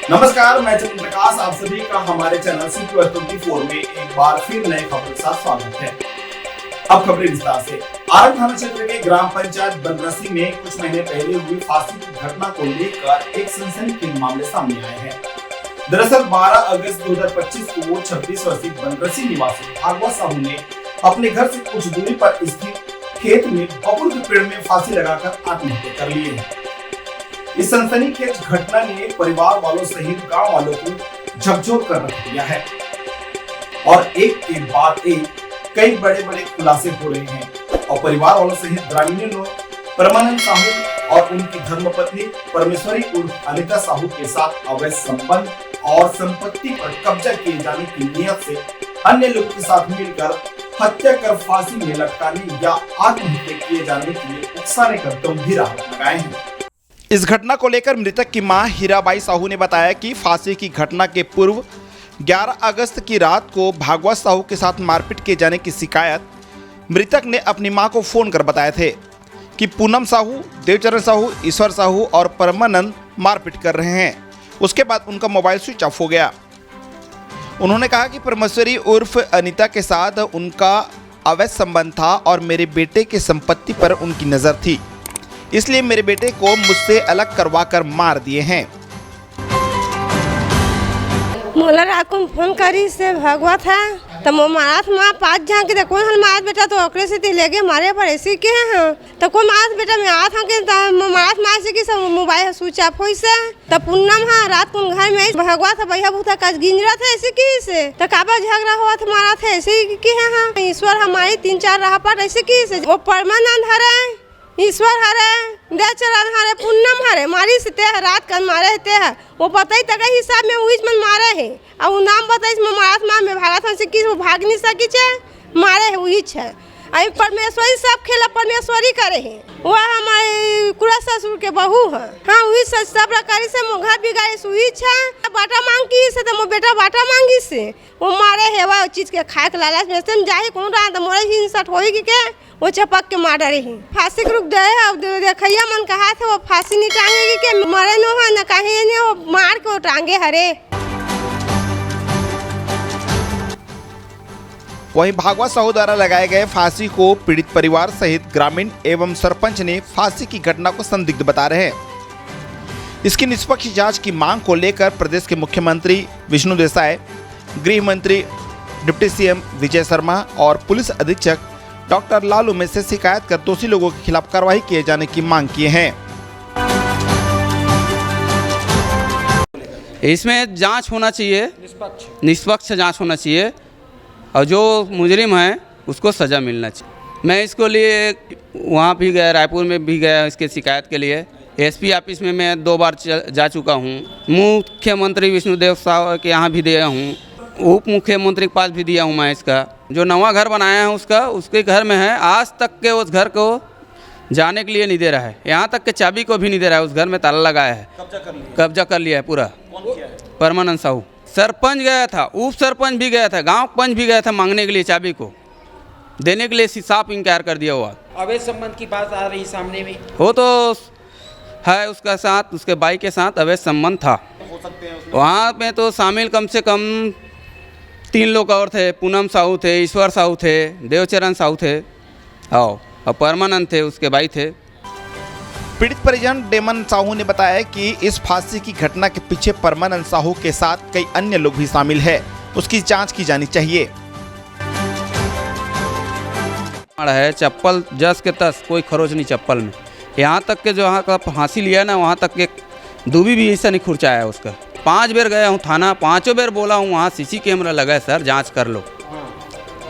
नमस्कार, मैं चंद्र प्रकाश, आप सभी का हमारे चैनल CQ24 में एक बार फिर नए खबर के साथ स्वागत है। अब खबरें विस्तार से। आरंग थाना क्षेत्र के ग्राम पंचायत बनरसी में कुछ महीने पहले हुई फांसी की घटना को लेकर एक सनसनीखेज मामले सामने आए हैं। दरअसल 12 अगस्त 2025 को 26 वर्षीय बनरसी निवासी भागवत साहू ने अपने घर से कुछ दूरी पर स्थित खेत में बबूल के पेड़ में फांसी लगाकर आत्महत्या कर ली है। इस सनसनीखेज घटना ने परिवार वालों सहित गांव वालों को झकझोर कर रख दिया है और एक के बाद एक कई बड़े बड़े खुलासे हो रहे हैं और परिवार वालों सहित ग्रामीण लोग परमानंद साहू और उनकी धर्मपत्नी परमेश्वरी उर्फ अनिता साहू के साथ अवैध संबंध और संपत्ति पर कब्जा किए जाने की नियत से अन्य लोग के साथ मिलकर हत्या कर फांसी में लटकाने या आत्महत्या किए जाने के लिए उकसाने का गंभीर आरोप लगाए हैं। इस घटना को लेकर मृतक की मां हीराबाई साहू ने बताया कि फांसी की घटना के पूर्व 11 अगस्त की रात को भागवत साहू के साथ मारपीट किए जाने की शिकायत मृतक ने अपनी मां को फोन कर बताए थे कि पूनम साहू, देवचरण साहू, ईश्वर साहू और परमानंद मारपीट कर रहे हैं। उसके बाद उनका मोबाइल स्विच ऑफ हो गया। उन्होंने कहा कि परमेश्वरी उर्फ अनिता के साथ उनका अवैध संबंध था और मेरे बेटे की संपत्ति पर उनकी नज़र थी, इसलिए मेरे बेटे को मुझसे अलग करवा कर मार दिए हैं। मोला रात को फोन करी से भगवत है तो मारत माँ पाँच जहाँ के कौन हल मारत बेटा तो ओकरे से ले गए मारे पर ऐसे के हैं तो कौन मारत बेटा मैं आत हूँ के मारत मार से कि सब मोबाइल स्विच ऑफ हो से तो पूनम है रात को घर में भगवत भैया भूता का गिंजरा था ऐसे की से तो काबा झगड़ा हुआ था मारा था ऐसे की है। ईश्वर हमारी 3-4 रहा पर ऐसे की से वो परमानंद हरे, ईश्वर हरे, देवचरण हरे, पूनम हरे मारी से ते रात कर मारे ते है वो पता ही तक हिसाब में उस मन मारे है और वो नाम बताइस में मारत मार में भागत हन से कि वो भाग नहीं सकी छे मारे है वही छे। आई परमेश्वरी सब खेला परमेश्वरी करे है वो हमारे कुड़ा ससुर के बहू है। हाँ वही सब प्रकार से मोघा बिगाड़ी सुई छे बाटा मांगी से तो मो बेटा बाटा मांगी से वो मारे है वो चीज के खाए के लालच में से जाए कौन रहा तो मोरे ही सट होई के वो चपक के मार रही फांसी के रुक दे देखैया मन कहा था वो फांसी नहीं टांगेगी के मरे न हो न कहीं नहीं वो मार के वो टांगे हरे। वहीं भागवत साहू द्वारा लगाए गए फांसी को पीड़ित परिवार सहित ग्रामीण एवं सरपंच ने फांसी की घटना को संदिग्ध बता रहे हैं। इसकी निष्पक्ष जांच की मांग को लेकर प्रदेश के मुख्यमंत्री विष्णु देसाई, गृह मंत्री डिप्टी सीएम विजय शर्मा और पुलिस अधीक्षक डॉक्टर लालू में से शिकायत कर दोषी लोगों के खिलाफ कार्रवाई किए जाने की मांग किए हैं। इसमें जांच होना चाहिए, निष्पक्ष जांच होना चाहिए और जो मुजरिम है उसको सज़ा मिलना चाहिए। मैं इसको लिए वहाँ भी गया, रायपुर में भी गया इसके शिकायत के लिए। एसपी ऑफिस में मैं 2 बार जा चुका हूँ। मुख्यमंत्री विष्णुदेव साहब के यहाँ भी दिया हूँ, उप मुख्यमंत्री के पास भी दिया हूँ मैं। इसका जो नवा घर बनाया है उसके घर में है, आज तक के उस घर को जाने के लिए नहीं दे रहा है, यहाँ तक के चाबी को भी नहीं दे रहा है। उस घर में ताला लगाया है, कब्जा कर लिया है पूरा। परमानंद साहू सरपंच गया था, उप सरपंच भी गया था, गांव पंच भी गया था मांगने के लिए चाबी को देने के लिए साफ इनकार कर दिया हुआ। अवैध संबंध की बात आ रही सामने में वो तो है उसका साथ, उसके भाई के साथ अवैध संबंध था। वहाँ में तो शामिल कम से कम 3 लोग और थे। पूनम साहू थे, ईश्वर साहू थे, देवचरण साहू थे और परमानंद थे, उसके भाई थे। पीड़ित परिजन डेमन साहू ने बताया कि इस फांसी की घटना के पीछे परमानंद साहू के साथ कई अन्य लोग भी शामिल है, उसकी जांच की जानी चाहिए। है चप्पल जस के तस, कोई खरोच नहीं चप्पल में। यहाँ तक के जो वहाँ का फांसी लिया ना, वहाँ तक के दूबी भी ऐसा नहीं खुरचाया उसका। 5 बार गया हूँ थाना, 5 बार बोला हूँ वहाँ सीसी कैमरा लगा है सर जांच कर लो,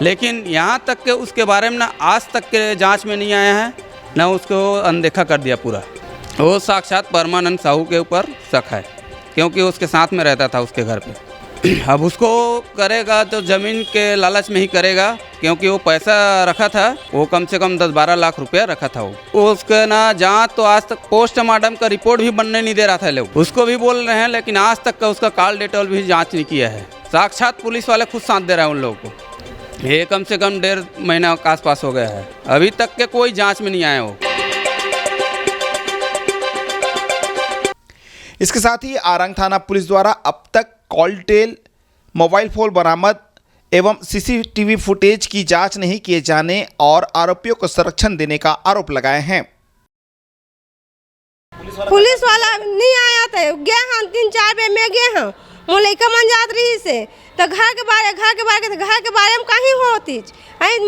लेकिन यहाँ तक के उसके बारे में ना आज तक के जांच में नहीं आया है, ना उसको अनदेखा कर दिया पूरा। वो साक्षात परमानंद साहू के ऊपर शक है क्योंकि उसके साथ में रहता था उसके घर पे। अब उसको करेगा तो ज़मीन के लालच में ही करेगा, क्योंकि वो पैसा रखा था, वो कम से कम 10-12 लाख रुपया रखा था। वो उसका ना जांच तो आज तक पोस्टमार्टम का रिपोर्ट भी बनने नहीं दे रहा था लोग, उसको भी बोल रहे हैं, लेकिन आज तक का उसका कॉल डिटेल भी जांच नहीं किया है। साक्षात पुलिस वाले खुद साथ दे रहे हैं उन लोगों को। ये कम से कम 1.5 महीना के आसपास हो गया है, अभी तक के कोई जाँच में नहीं आया वो। इसके साथ ही आरंग थाना पुलिस द्वारा अब तक कॉल टेल, मोबाइल फोन बरामद एवं सीसीटीवी फुटेज की जांच नहीं किए जाने और आरोपियों को संरक्षण देने का आरोप लगाए हैं। पुलिस वाला नहीं आया था, गए हम 3-4 बेर में गए हैं, वो लड़का मन जात रही से तो घर के बारे में कहीं होती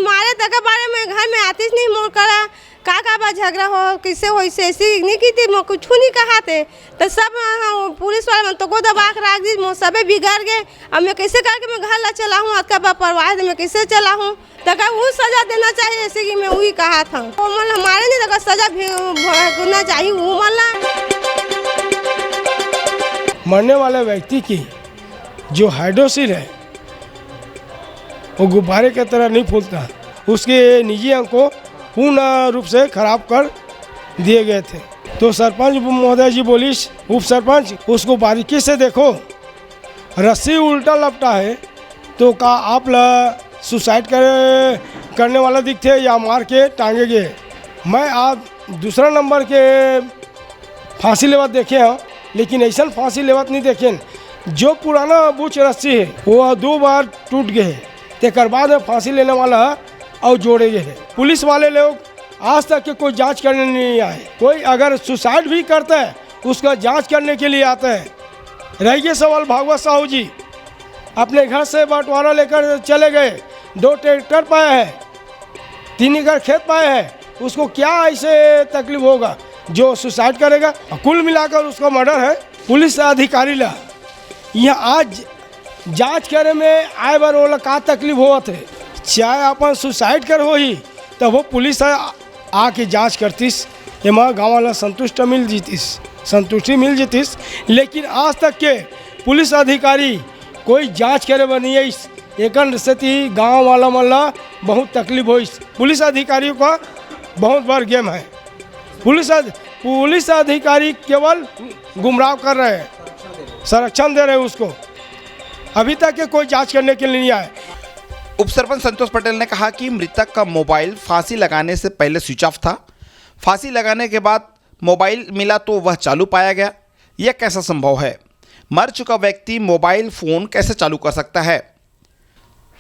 मारे तक के बारे में घर में आतीस नहीं मोर करा का बा झगड़ा हो किससे हो ऐसी नहीं की थी, मैं कुछ नहीं कहा थे तो सब पुलिस वाले में तो को दबा कर रख दी, मैं सबे बिगड़ गए। अब मैं कैसे करके मैं घर ला चला हूँ, आपका परवाह मैं कैसे चला हूँ, तो वो सजा देना चाहिए ऐसे कि मैं वही कहा था। वो मन हमारे नहीं लगा सजा भुगतना चाहिए वो मन। मरने वाले व्यक्ति की जो हाइड्रोसिल है वो गुब्बारे की तरह नहीं फूलता, उसके निजी अंग को पूर्ण रूप से खराब कर दिए गए थे। तो सरपंच महोदय जी बोली उप सरपंच उसको बारीकी से देखो, रस्सी उल्टा लपटा है तो का आप सुसाइड करने वाला दिखते या मार के टांगे गए। मैं आप दूसरा नंबर के फांसी लेवत देखे हैं, लेकिन ऐसा फांसी लेवत नहीं देखे। जो पुराना बुच रस्सी है वो 2 बार टूट गए, तेकर बाद में फांसी लेने वाला और जोड़े गए। पुलिस वाले लोग आज तक के कोई जांच करने नहीं आए। कोई अगर सुसाइड भी करता है उसका जांच करने के लिए आता है। रह गया सवाल भागवत साहू जी अपने घर से बंटवारा लेकर चले गए, 2 ट्रैक्टर पाए हैं, 3 एकड़ खेत पाए हैं, उसको क्या ऐसे तकलीफ होगा जो सुसाइड करेगा। कुल मिलाकर उसका मर्डर है। पुलिस अधिकारी ला यहाँ आज जांच करे में आए बार वो का तकलीफ होत है, चाहे अपन सुसाइड कर हो ही तो वो पुलिस आके जांच करतीस, एमा गाँव वाला संतुष्टि मिल जीतीस। लेकिन आज तक के पुलिस अधिकारी कोई जांच करे बनी है, एक स्थिति गाँव वाला मल्ला बहुत तकलीफ हो। पुलिस अधिकारियों का बहुत बड़ा गेम है। पुलिस अधिकारी केवल गुमराह कर रहे हैं, संरक्षण दे रहे हैं उसको। अभी तक के कोई जांच करने के लिए नहीं आए। उप सरपंच संतोष पटेल ने कहा कि मृतक का मोबाइल फांसी लगाने से पहले स्विच ऑफ था, फांसी लगाने के बाद मोबाइल मिला तो वह चालू पाया गया। यह कैसा संभव है? मर चुका व्यक्ति मोबाइल फ़ोन कैसे चालू कर सकता है?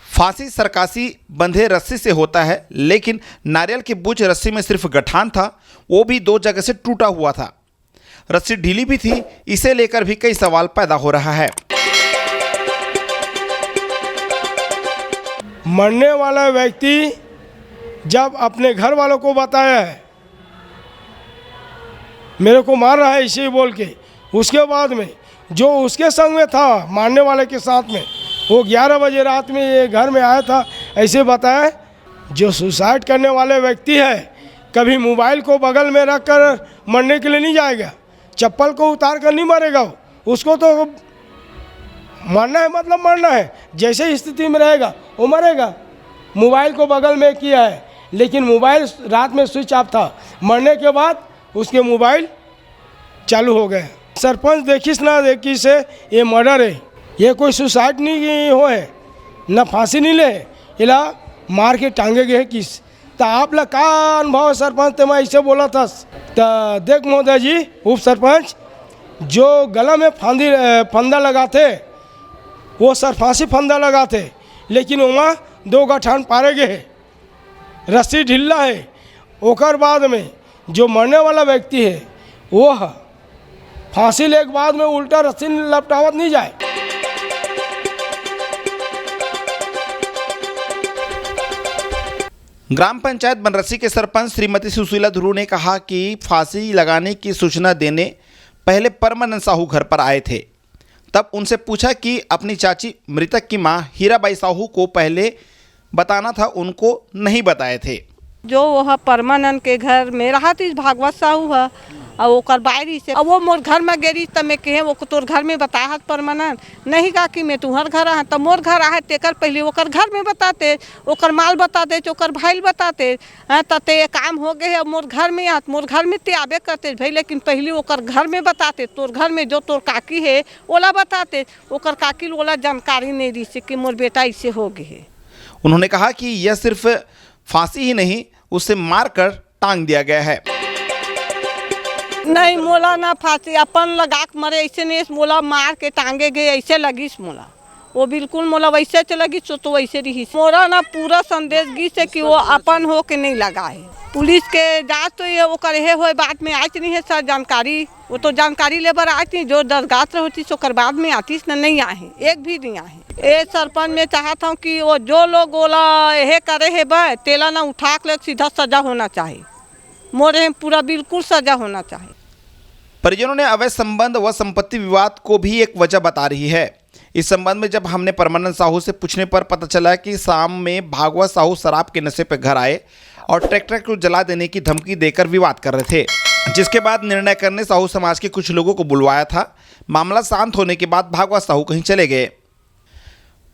फांसी सरकासी बंधे रस्सी से होता है, लेकिन नारियल की बूझ रस्सी में सिर्फ गठान था, वो भी 2 जगह से टूटा हुआ था। रस्सी ढीली भी थी, इसे लेकर भी कई सवाल पैदा हो रहा है। मरने वाला व्यक्ति जब अपने घर वालों को बताया है मेरे को मार रहा है इसे बोल के, उसके बाद में जो उसके संग में था मारने वाले के साथ में, वो 11 बजे रात में ये घर में आया था, ऐसे बताया। जो सुसाइड करने वाले व्यक्ति है कभी मोबाइल को बगल में रख कर मरने के लिए नहीं जाएगा, चप्पल को उतार कर नहीं मरेगा। उसको तो मरना है मतलब मरना है, जैसे स्थिति में रहेगा वो मरेगा। मोबाइल को बगल में किया है, लेकिन मोबाइल रात में स्विच ऑफ था, मरने के बाद उसके मोबाइल चालू हो गए। सरपंच देखिस ना देखिस से ये मर्डर है, ये कोई सुसाइड नहीं हो है, ना फांसी नहीं ले, इला मार के टांगे गए किस। तो आप लोग का अनुभव है सरपंच? तो मैं ऐसे बोला था। तो देख महोदय जी उप सरपंच, जो गला में फंदा लगाते वो सर फांसी फंदा लगाते, लेकिन वहाँ 2 गठान पारे गए, रस्सी ढीला है। ओकर बाद में जो मरने वाला व्यक्ति है वो फांसी ले के बाद में उल्टा रस्सी लपटावत नहीं जाए। ग्राम पंचायत बनरसी के सरपंच श्रीमती सुशीला ध्रुव ने कहा कि फांसी लगाने की सूचना देने पहले परमानंद साहू घर पर आए थे। तब उनसे पूछा कि अपनी चाची मृतक की मां हीराबाई साहू को पहले बताना था, उनको नहीं बताए थे। जो वह परमानंद के घर में रहा थी भागवत साहू है और ओकर बायरी से वो मोर घर में गेरी तब मैं कहे वो तोर घर में बताया परमानंद नहीं का कि मैं तुम्हार घर आ तब मोर घर आ तेकर पहले ओकर घर में बताते, ओकर माल बताते, ओकर भाई बताते, ते काम हो गए मोर घर में आत मोर घर में ते आबे करते भाई, लेकिन पहले ओकर घर में बताते, तोर घर में जो तोर काकी है ओला बताते, ओकर काकी ओला जानकारी नहीं दी से कि मोर बेटा इससे हो गए। उन्होंने कहा कि यह सिर्फ फांसी ही नहीं, उसे मारकर टांग दिया गया है। नहीं मोला ना फांसी अपन लगा के मरे ऐसे नहीं, मोला मार के टांगे गए ऐसे लगी मोला, वो बिल्कुल मोला वैसे चलेगी तो वैसे रही। मोरा ना पूरा संदेश गी से कि वो अपन हो के नहीं लगा है। पुलिस के जांच तो ये वो करे हो बाद में आज नहीं है सर जानकारी, वो तो जानकारी लेबर आती जो दरगात होती सो कर बाद में आती न नहीं आए, एक भी नहीं आए। ये सरपंच में चाहता हूँ कि वो जो लोग बोला ये करे है भाई तेला ना उठा के सीधा सजा होना चाहिए, मोरे पूरा बिल्कुल सजा होना चाहिए। परिजनों ने अवैध संबंध व संपत्ति विवाद को भी एक वजह बता रही है। इस संबंध में जब हमने परमानंद साहू से पूछने पर पता चला कि शाम में भागवत साहू शराब के नशे पर घर आए और ट्रैक्टर को जला देने की धमकी देकर विवाद कर रहे थे, जिसके बाद निर्णय करने साहू समाज के कुछ लोगों को बुलवाया था। मामला शांत होने के बाद भागवत साहू कहीं चले गए।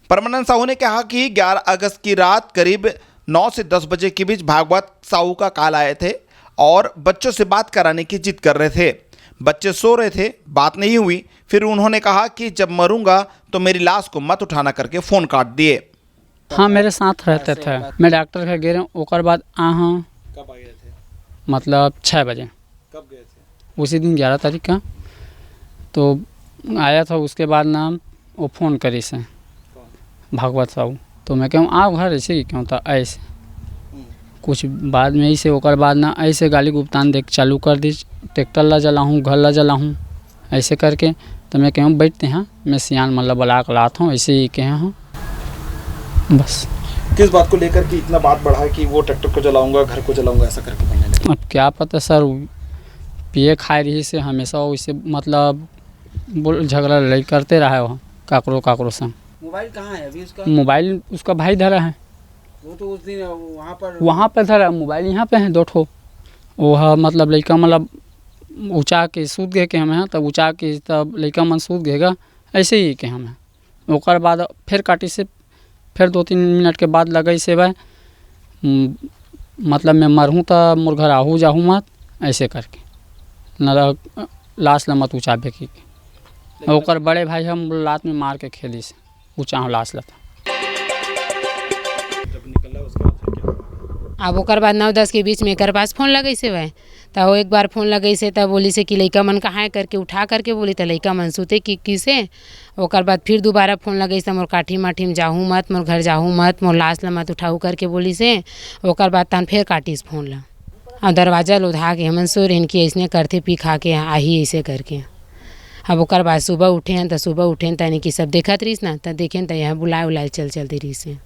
परमानंद साहू ने कहा कि 11 अगस्त की रात करीब 9 से 10 बजे के बीच भागवत साहू का कॉल आए थे और बच्चों से बात कराने की जिद कर रहे थे। बच्चे सो रहे थे, बात नहीं हुई। फिर उन्होंने कहा कि जब मरूंगा तो मेरी लाश को मत उठाना करके फ़ोन काट दिए। हाँ मेरे साथ रहते थे, मैं डॉक्टर के गिरे ओकर बाद हाँ कब आ गए थे? मतलब 6 बजे। कब गए थे? उसी दिन 11 तारीख का तो आया था। उसके बाद ना वो फ़ोन करी से भागवत साहू, तो मैं कहूँ आप घर ऐसे क्यों था ऐसे कुछ बाद में ऐसे ओकर बाद ना ऐसे गाली गुप्तान देख चालू कर दी, ट्रैक्टर ला जलाऊँ घर ला जलाऊँ ऐसे करके। तो मैं कहूँ बैठते हैं, मैं सियान मतलब बला के लाता हूँ ऐसे ही कहे हूँ बस। किस बात को लेकर कि इतना बात बढ़ा कि वो ट्रैक्टर को जलाऊंगा घर को जलाऊंगा ऐसा करके बोलने लगे? अब क्या पता सर, पिए खाए रही से हमेशा वैसे मतलब बोल झगड़ा लड़ाई करते रहा है वो काकरो संग। मोबाइल कहाँ है अभी उसका? मोबाइल उसका भाई धरा है, वो तो उस दिन वहाँ पर धरा। मोबाइल यहाँ पे है 2 ठो। वो मतलब लड़का मतलब ऊँचा के सूत गए के हमें, तब ऊँचा के तब लड़का मन सूत गएगा ऐसे ही के हमें। ओकर बाद फिर काटी से फिर 2-3 मिनट के बाद लगई से भाई मतलब मैं मरूँ तो मोर घर आहू जाहूँ मत ऐसे करके न लाश ला मत ऊँचाबे की। ओकर बड़े भाई हम लात में मार के खेली से ऊँचा लाश ला था। अब ओकर बाद 9-10 के बीच में एक पास फ़ोन लगई से वह तो एक बार फ़ोन लगई से तब बोली से कि लइका मन कहाँ है करके उठा करके बोली तो लइका मन सुते कि से। ओकर बाद फिर दोबारा फ़ोन लगई से मोर काठी माठी में जाहूँ मत, मोर घर जाहूँ मत, मोर लाश ला मत उठाऊ करके बोली से। ओकर बाद तहन फिर काटिस फ़ोन ला और दरवाज़ा लोधा के हमन सो रहे कि ऐसने करते पी खा के आही ऐसे करके। अब ओकर बाद सुबह उठे हैं तो सुबह उठे तनी कि सब देखत रहीस ना तो देखें तो यहाँ बुलाए चलती रही से।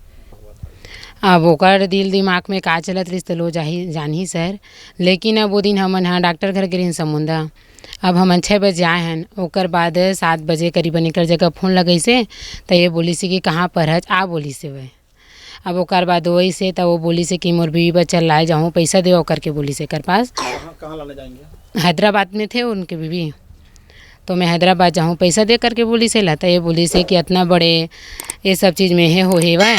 अब ओकर दिल दिमाग में का चलत रही तो लो जानी सर। लेकिन अब वो दिन हमन हाँ डॉक्टर घर गए समुंदा। अब हमन 6 बजे आए हैं। ओकर बाद 7 बजे करीबन एक जगह फ़ोन लगई से तो ये बोली से कि कहाँ पर है आ बोली से वह। अब ओकर बाद वही से तो वो बोली से कि मोर बीवी बच्चा लाए जाऊँ पैसा दे करके बोली से कर पास। कहाँ लाने जाएंगे? हैदराबाद में थे उनके बीवी, तो मैं हैदराबाद जाऊँ पैसा दे करके बोली से लाता। ये बोली से कि इतना बड़े ये सब चीज़ में है हो हेवा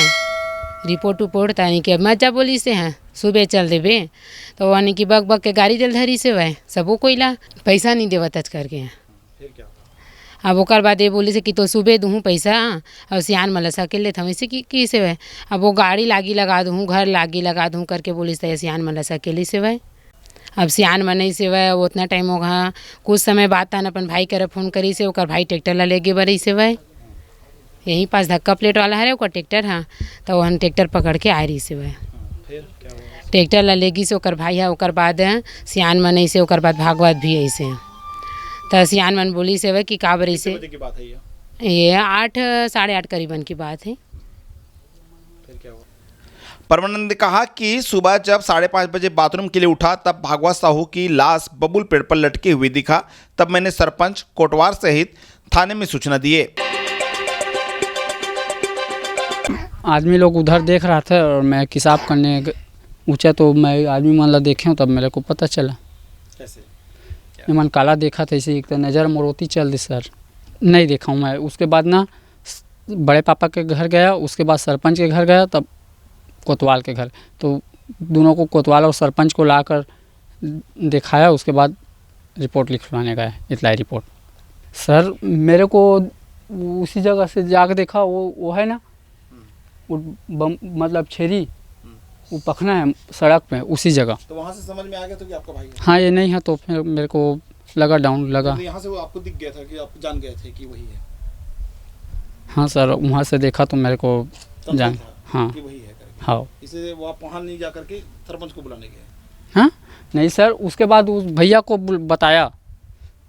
रिपोर्ट उपोर्ट तानी कि अब मत जा बोली से हैं सुबह चल देबे। तो वानी कि बग के गाड़ी जल धरी से वह सबो कोईला पैसा नहीं देवत तच करके। अब ओकर बाद ये बोली से कि तो सुबह दूँ पैसा और सियान मला सकेल लेता वैसे कि से वह। अब वो गाड़ी लागी लगा दूँ घर लागी लगा दूँ करके बोली से सियान मला सकेली से वह। अब सियान मनई से वह उतना टाइम होगा कुछ समय बाद तान अपन भाई करे फ़ोन करी से ओकर भाई ट्रैक्टर ला लेगे बरई से वह। यहीं पास धक्का प्लेट वाला है ओकर ट्रैक्टर हाँ तो वहन ट्रैक्टर पकड़ के आ रही से वह। ट्रैक्टर ला लेगी से ओकर भाई है। ओकर बाद सियान मनई से ओकर बाद भागवत भी ऐसे तो सियान मन बोली से वह कि का बरी से ये 8 साढ़े 8 करीबन की बात है। परमानंद ने कहा कि सुबह जब 5:30 बजे बाथरूम के लिए उठा तब भागवत साहू की लाश बबुल पेड़ पर लटकी हुई दिखा। तब मैंने सरपंच कोटवार सहित थाने में सूचना दिए। आदमी लोग उधर देख रहा था और मैं किसाब करने ऊँचा तो मैं आदमी मान ला देखे हूँ तब मेरे को पता चला। कैसे? मन काला देखा था ऐसे एक तो नज़र मोरोती चल दी सर नहीं देखा हूँ मैं। उसके बाद ना बड़े पापा के घर गया, उसके बाद सरपंच के घर गया, तब कोतवाल के घर। तो दोनों को कोतवाल और सरपंच को लाकर दिखाया। उसके बाद रिपोर्ट लिखवाने गया, इतलाई रिपोर्ट। सर मेरे को उसी जगह से जाकर देखा वो है ना मतलब छेरी वो पखना है सड़क पे उसी जगह। तो वहाँ से समझ में आ गया तो कि आपका भाई है? हाँ ये नहीं है तो फिर मेरे को लगा डाउन लगा। तो यहाँ से वो आपको दिख गया था कि आप जान गए थे कि वही है? हाँ सर, वहाँ से देखा तो मेरे को तब जान, देखा हाँ कि वही है करके। हाँ इसलिए वो आप वहाँ नहीं जा करके सरपंच को बुलाने गए? हाँ नहीं सर, उसके बाद उस भैया को बताया।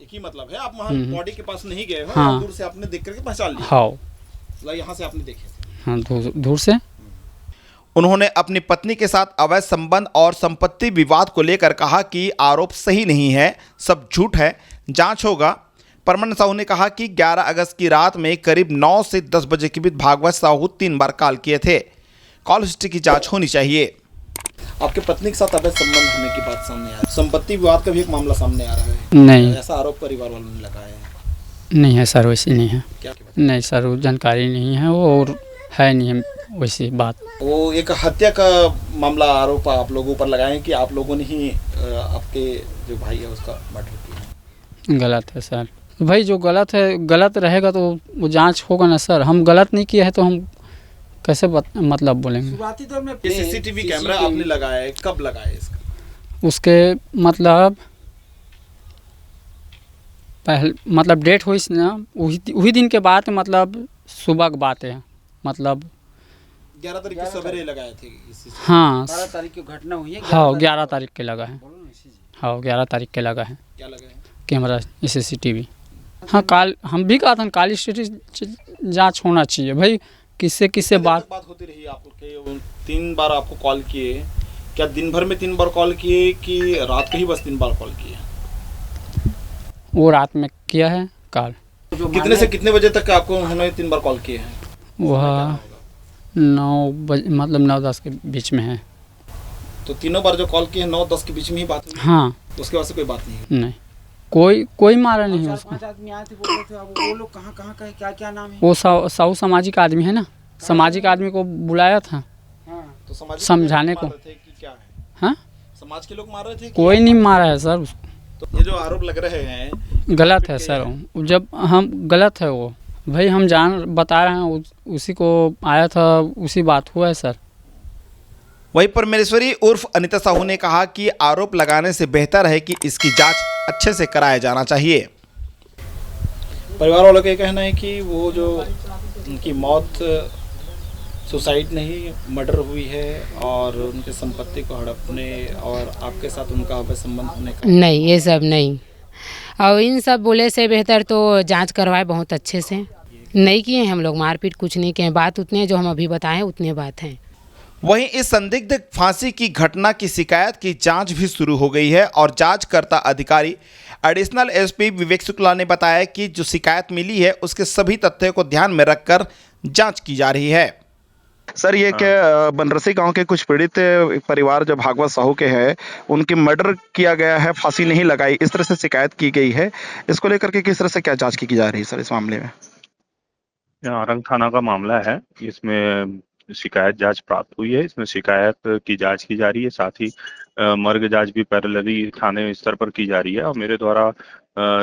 एक ही मतलब है, आप वहाँ बॉडी के पास नहीं गए हो, हाँ। दूर से आपने देख करके पहचान लिया। हाँ मतलब यहाँ से आपने देखे थे? हाँ, दूर से। उन्होंने अपनी पत्नी के साथ अवैध संबंध और संपत्ति विवाद को लेकर कहा कि आरोप सही नहीं है, सब झूठ है, जांच होगा। परमानंद साहू ने कहा कि 11 अगस्त की रात में करीब 9 से 10 बजे के बीच भागवत साहू 3 बार कॉल किए थे। कॉल हिस्ट्री की जांच होनी चाहिए। आपके पत्नी के साथ अवैध संबंध होने की बात सामने आ रही है, संपत्ति विवाद का भी एक मामला सामने आ रहा है। नहीं, ऐसा आरोप परिवार वालों ने लगाया है। नहीं है सर, वैसी नहीं है। क्या? नहीं सर, वो जानकारी नहीं है, वो और है नहीं है वैसी बात। वो एक हत्या का मामला आरोप आप लोगों पर लगाए कि आप लोगों ने ही आपके जो भाई है उसका मर्डर किया। गलत है सर भाई, जो गलत है, गलत रहेगा तो वो जांच होगा ना सर। हम गलत नहीं किए हैं तो हम कैसे मतलब बोलेंगे। शुरुआती दौर में ये सीसीटीवी कैमरा आपने लगाया है, कब लगाया है इसका? उसके मतलब पहले मतलब डेट हुई ना, वही दिन के बाद, मतलब सुबह की बात है, मतलब 11 तारीख को सवेरे लगाए थे। हाँ 12 तारीख की घटना हुई है। हाँ 11 तारीख के लगा है। हाँ 11 तारीख के लगा है क्या लगा है? Camera CCTV. हाँ काल हम भी कहा था काली स्थिति जांच होना चाहिए भाई। किससे बात होती रही आपके? 3 बार आपको कॉल किए, क्या दिन भर में 3 बार कॉल किए कि रात को ही बस 3 बार कॉल किए? वो रात में किया है कॉल। कितने से कितने बजे तक आपको उन्होंने 3 बार कॉल किए हैं? वह 9 बजे मतलब 9-10 के बीच में है। तो तीनों बार जो कॉल किए 9-10 के बीच में ही बात हुई? हाँ। उसके बाद से कोई बात नहीं? नहीं, कोई मारा नहीं है उसको। 4-5 आदमी आए थे, बोल रहे थे। अब वो लोग कहाँ का है, क्या नाम है? वो साहू सामाजिक आदमी है ना, सामाजिक आदमी को बुलाया था तो समझाने को। क्या है? हाँ समाज के लोग मार रहे थे? कोई नहीं मारा है सर उसको। तो ये जो आरोप लग रहे हैं गलत है सर, जब हम गलत है वो भाई, हम बता रहे हैं, उसी को आया था, उसी बात हुआ है सर। वहीं परमेश्वरी उर्फ अनिता साहू ने कहा कि आरोप लगाने से बेहतर है कि इसकी जांच अच्छे से कराया जाना चाहिए। परिवार वालों का ये कहना है कि वो जो उनकी मौत सुसाइड नहीं, मर्डर हुई है और उनके संपत्ति को हड़पने और आपके साथ उनका अवैध संबंध होने का। नहीं, ये सब नहीं। और इन सब बोले से बेहतर तो जांच करवाए बहुत अच्छे से। नहीं किए हम लोग मारपीट, कुछ नहीं किए। बात उतने जो हम अभी बताएं उतने बात हैं। वहीं इस संदिग्ध फांसी की घटना की शिकायत की जांच भी शुरू हो गई है और जांचकर्ता अधिकारी एडिशनल एसपी विवेक शुक्ला ने बताया कि जो शिकायत मिली है उसके सभी तथ्यों को ध्यान में रखकर जांच की जा रही है। सर ये क्या बनरसी गांव के कुछ पीड़ित परिवार जो भागवत साहू के हैं, उनकी मर्डर किया गया है, फांसी नहीं लगाई, इस तरह से शिकायत की गई है। इसको लेकर के किस तरह से क्या जांच की जा रही है सर इस मामले में? आरंग थाना का मामला है, इसमें शिकायत जांच प्राप्त हुई है, इसमें शिकायत की जांच की जा रही है, साथ ही मर्ग जांच भी पैरेलली थाने स्तर पर की जा रही है और मेरे द्वारा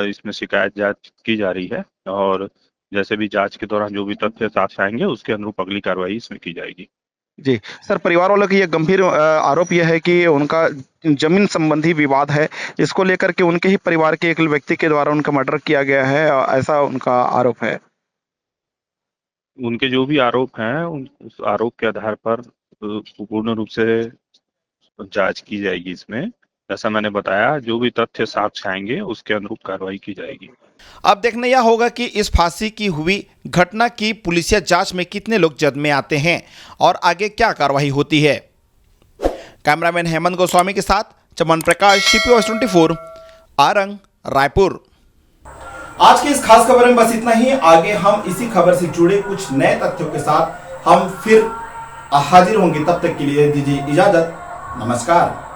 इसमें शिकायत जांच की जा रही है और जैसे भी जांच के दौरान जो भी तथ्य सामने आएंगे उसके अनुरूप अगली कार्रवाई इसमें की जाएगी। जी सर, परिवार वालों की ये गंभीर आरोप यह है कि उनका जमीन संबंधी विवाद है, इसको लेकर के उनके ही परिवार के एक व्यक्ति के द्वारा उनका मर्डर किया गया है, ऐसा उनका आरोप है। उनके जो भी आरोप हैं उस आरोप के आधार पर पूर्ण रूप से जांच की जाएगी। इसमें जैसा मैंने बताया, जो भी तथ्य सामने आएंगे उसके अनुरूप कार्रवाई की जाएगी। अब देखना यह होगा कि इस फांसी की हुई घटना की पुलिसिया जांच में कितने लोग जद में आते हैं और आगे क्या कार्रवाई होती है। कैमरामैन हेमंत गोस्वामी के साथ चमन प्रकाश, CP 24, आरंग, रायपुर। आज की इस खास खबर में बस इतना ही। आगे हम इसी खबर से जुड़े कुछ नए तथ्यों के साथ हम फिर हाजिर होंगे। तब तक के लिए दीजिए इजाजत। नमस्कार।